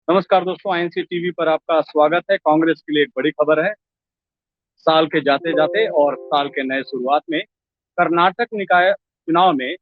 नमस्कार दोस्तों, INC TV पर आपका स्वागत है। कांग्रेस के लिए एक बड़ी खबर है। साल के जाते जाते और साल के नए शुरुआत में कर्नाटक निकाय चुनाव में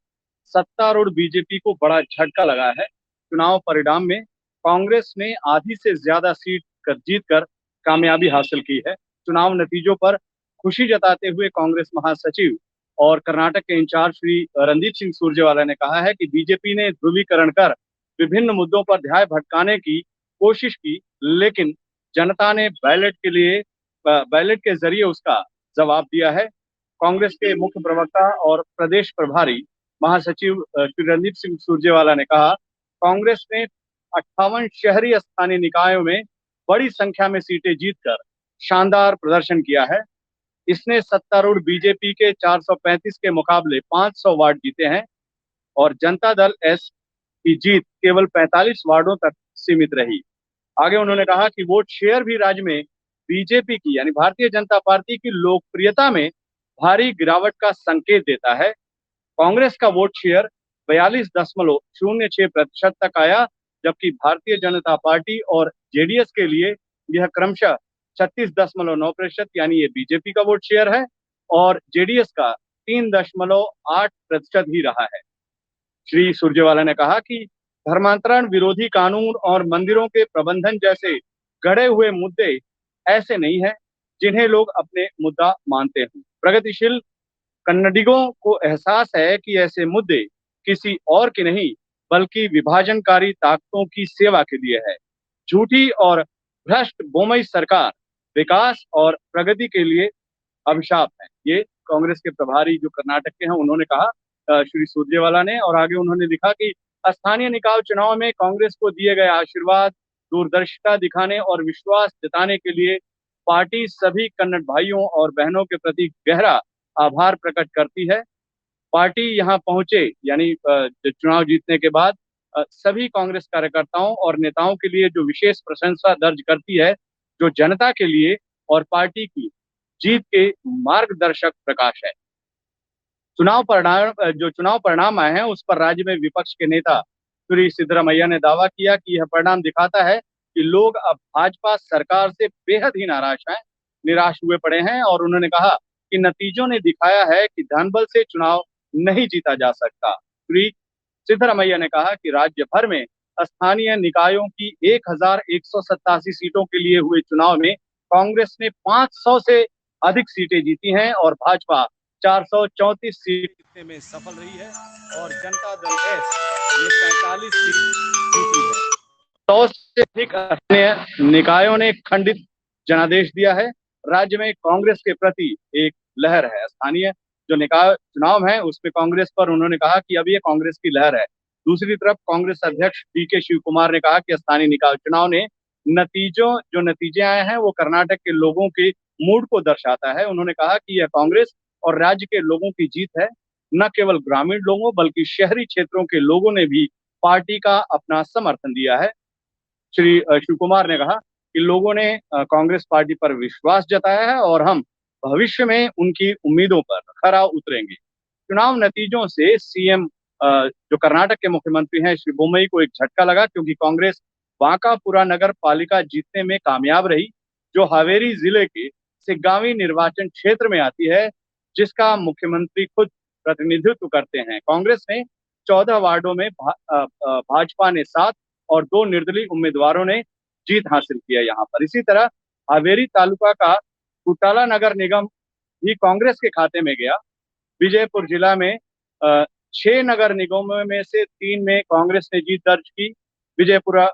सत्तारूढ़ बीजेपी को बड़ा झटका लगा है। चुनाव परिणाम में कांग्रेस ने आधी से ज्यादा सीट जीतकर कामयाबी हासिल की है। चुनाव नतीजों पर खुशी जताते हुए कांग्रेस महासचिव और कर्नाटक के इंचार्ज श्री रणदीप सिंह सुरजेवाला ने कहा है कि बीजेपी ने ध्रुवीकरण कर विभिन्न मुद्दों पर ध्यान भटकाने की कोशिश की, लेकिन जनता ने बैलेट के जरिए उसका जवाब दिया है। कांग्रेस के मुख्य प्रवक्ता और प्रदेश प्रभारी महासचिव श्री रणदीप सिंह सुरजेवाला ने कहा, कांग्रेस ने 58 शहरी स्थानीय निकायों में बड़ी संख्या में सीटें जीतकर शानदार प्रदर्शन किया है। इसने सत्तारूढ़ बीजेपी के 435 के मुकाबले 500 वार्ड जीते हैं और जनता दल एस की जीत केवल 45 वार्डों तक सीमित रही। आगे उन्होंने कहा कि वोट शेयर भी राज्य में बीजेपी की यानी भारतीय जनता पार्टी की लोकप्रियता में भारी गिरावट का संकेत देता है। कांग्रेस का वोट शेयर 42.06% तक आया, जबकि भारतीय जनता पार्टी और जेडीएस के लिए यह क्रमशः 36.9% यानी ये बीजेपी का वोट शेयर है और जेडीएस का 3.8% ही रहा है। श्री सुरजेवाला ने कहा कि धर्मांतरण विरोधी कानून और मंदिरों के प्रबंधन जैसे गढ़े हुए मुद्दे ऐसे नहीं है जिन्हें लोग अपने मुद्दा मानते हैं। प्रगतिशील कन्नडिगों को एहसास है कि ऐसे मुद्दे किसी और के नहीं बल्कि विभाजनकारी ताकतों की सेवा के लिए है। झूठी और भ्रष्ट बोमई सरकार विकास और प्रगति के लिए अभिशाप है। ये कांग्रेस के प्रभारी जो कर्नाटक के हैं उन्होंने कहा, श्री सुरजेवाला ने। और आगे उन्होंने लिखा कि स्थानीय निकाय चुनाव में कांग्रेस को दिए गए आशीर्वाद, दूरदर्शिता दिखाने और विश्वास जताने के लिए पार्टी सभी कन्नड़ भाइयों और बहनों के प्रति गहरा आभार प्रकट करती है। पार्टी यहाँ पहुंचे यानी चुनाव जीतने के बाद सभी कांग्रेस कार्यकर्ताओं और नेताओं के लिए जो विशेष प्रशंसा दर्ज करती है, जो जनता के लिए और पार्टी की जीत के मार्गदर्शक प्रकाश है। चुनाव परिणाम आए हैं उस पर राज्य में विपक्ष के नेता श्री सिद्धरामैया ने दावा किया कि यह परिणाम दिखाता है कि लोग अब भाजपा सरकार से बेहद ही निराश हुए पड़े हैं और उन्होंने कहा कि नतीजों ने दिखाया है कि धनबल से चुनाव नहीं जीता जा सकता। श्री सिद्धरामैया ने कहा कि राज्य भर में स्थानीय निकायों की 1187 सीटों के लिए हुए चुनाव में कांग्रेस ने 500 से अधिक सीटें जीती हैं और भाजपा 434 सीट जीतने में सफल रही है और जनता दल एस ने 45 सीट जीती है। 100 से अधिक स्थानीय निकायों ने खंडित जनादेश दिया है। राज्य में कांग्रेस के प्रति एक लहर है। स्थानीय जो निकाय चुनाव है उसमें कांग्रेस पर उन्होंने कहा कि अब ये कांग्रेस की लहर है। दूसरी तरफ कांग्रेस अध्यक्ष डीके शिव कुमार ने कहा कि स्थानीय निकाय चुनाव ने नतीजे आए हैं वो कर्नाटक के लोगों के मूड को दर्शाता है। उन्होंने कहा कि यह कांग्रेस और राज्य के लोगों की जीत है। न केवल ग्रामीण लोगों बल्कि शहरी क्षेत्रों के लोगों ने भी पार्टी का अपना समर्थन दिया है। श्री शिव कुमार ने कहा कि लोगों ने कांग्रेस पार्टी पर विश्वास जताया है और हम भविष्य में उनकी उम्मीदों पर खरा उतरेंगे। चुनाव नतीजों से सीएम जो कर्नाटक के मुख्यमंत्री हैं श्री बोम्मई को एक झटका लगा, क्योंकि कांग्रेस बांकापुरा नगर पालिका जीतने में कामयाब रही, जो हावेरी जिले के सिग्गांवी निर्वाचन क्षेत्र में आती है, जिसका मुख्यमंत्री खुद प्रतिनिधित्व करते हैं। कांग्रेस ने 14 वार्डों में भाजपा ने 7 और 2 निर्दलीय उम्मीदवारों ने जीत हासिल की है यहाँ पर। इसी तरह हावेरी तालुका का कुटाला नगर निगम भी कांग्रेस के खाते में गया। विजयपुर जिला में 6 नगर निगमों में से 3 में कांग्रेस ने जीत दर्ज की। विजयपुरा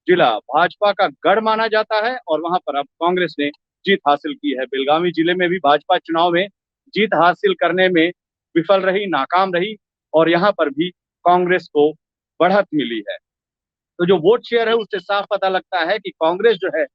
जिला भाजपा का गढ़ माना जाता है और वहां पर अब कांग्रेस ने जीत हासिल की है। बेलगावी जिले में भी भाजपा चुनाव में जीत हासिल करने में विफल रही, नाकाम रही और यहाँ पर भी कांग्रेस को बढ़त मिली है। तो जो वोट शेयर है उससे साफ पता लगता है कि कांग्रेस जो है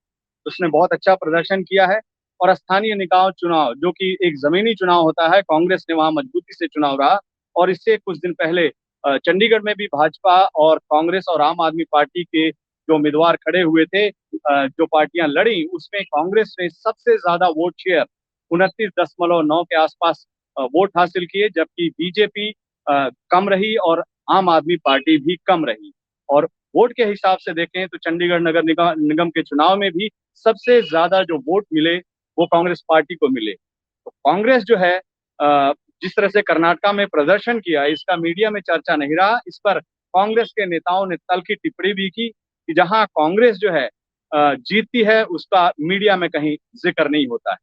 उसने बहुत अच्छा प्रदर्शन किया है। और स्थानीय निकाय चुनाव जो कि एक जमीनी चुनाव होता है, कांग्रेस ने वहां मजबूती से चुनाव रहा। और इससे कुछ दिन पहले चंडीगढ़ में भी भाजपा और कांग्रेस और आम आदमी पार्टी के जो उम्मीदवार खड़े हुए थे, जो पार्टियां लड़ी, उसमें कांग्रेस ने सबसे ज्यादा वोट शेयर 29.9 के आसपास वोट हासिल किए, जबकि बीजेपी कम रही और आम आदमी पार्टी भी कम रही। और वोट के हिसाब से देखें तो चंडीगढ़ नगर निगम के चुनाव में भी सबसे ज्यादा जो वोट मिले वो कांग्रेस पार्टी को मिले। तो कांग्रेस जो है जिस तरह से कर्नाटका में प्रदर्शन किया, इसका मीडिया में चर्चा नहीं रहा। इस पर कांग्रेस के नेताओं ने तल्खी टिप्पणी भी की कि जहां कांग्रेस जो है जीतती है उसका मीडिया में कहीं जिक्र नहीं होता है।